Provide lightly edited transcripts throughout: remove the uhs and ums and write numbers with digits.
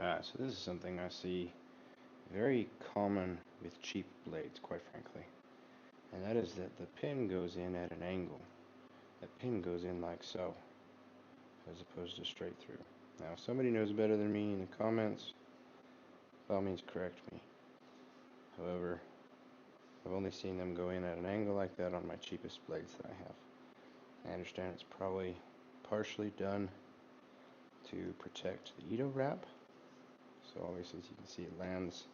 So this is something I see very common with cheap blades, quite frankly. And that is that the pin goes in at an angle. That pin goes in like so, as opposed to straight through. Now, if somebody knows better than me in the comments, by all means correct me. However, I've only seen them go in at an angle like that on my cheapest blades that I have. I understand it's probably partially done to protect the Iaito wrap. So obviously, as you can see, it lands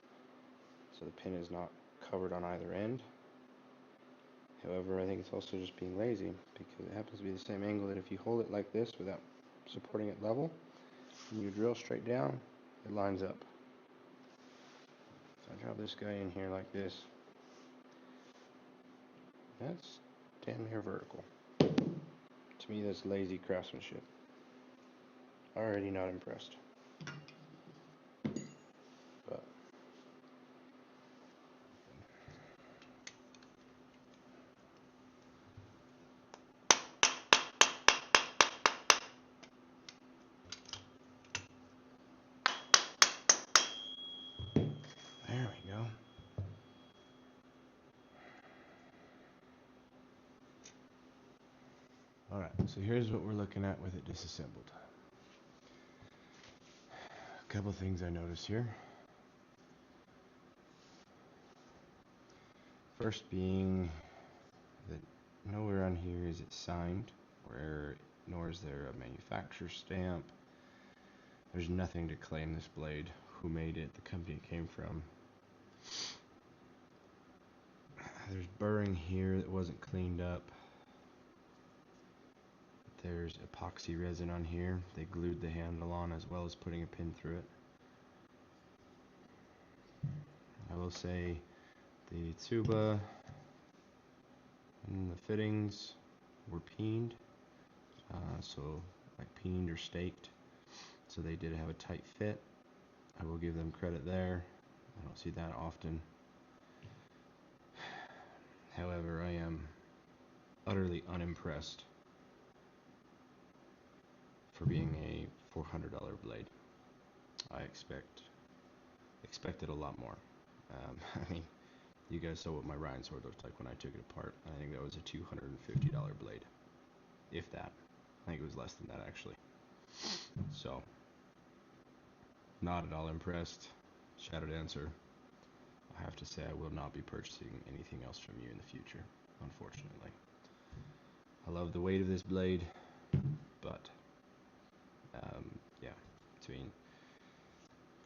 so the pin is not covered on either end. However, I think it's also just being lazy, because it happens to be the same angle that if you hold it like this without supporting it level, and you drill straight down, it lines up. So I drop this guy in here like this. That's damn near vertical. To me, that's lazy craftsmanship. Already not impressed. But there we go. Alright, so here's what we're looking at with it disassembled. A couple things I noticed here. First being that nowhere on here is it signed, nor is there a manufacturer stamp. There's nothing to claim this blade, who made it, the company it came from. There's burring here that wasn't cleaned up. There's epoxy resin on here. They glued the handle on as well as putting a pin through it. I will say the tuba and the fittings were peened, so like peened or staked, so they did have a tight fit. I will give them credit there. I don't see that often. However, I am utterly unimpressed for being a $400 blade. I expected a lot more. I mean, you guys saw what my Ryan sword looked like when I took it apart. I think that was a $250 blade, if that. I think it was less than that, actually. So, not at all impressed. Shadow Dancer, I have to say I will not be purchasing anything else from you in the future, unfortunately. I love the weight of this blade, but yeah, between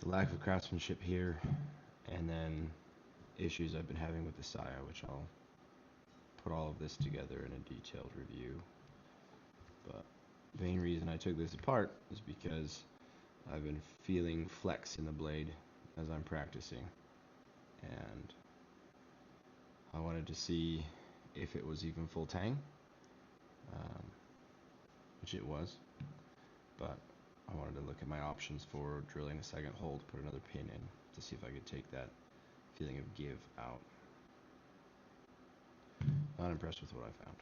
the lack of craftsmanship here and then issues I've been having with the Saya, which I'll put all of this together in a detailed review. But the main reason I took this apart is because I've been feeling flex in the blade as I'm practicing, and I wanted to see if it was even full tang, which it was, but I wanted to look at my options for drilling a second hole to put another pin in to see if I could take that feeling of give out. Not impressed with what I found.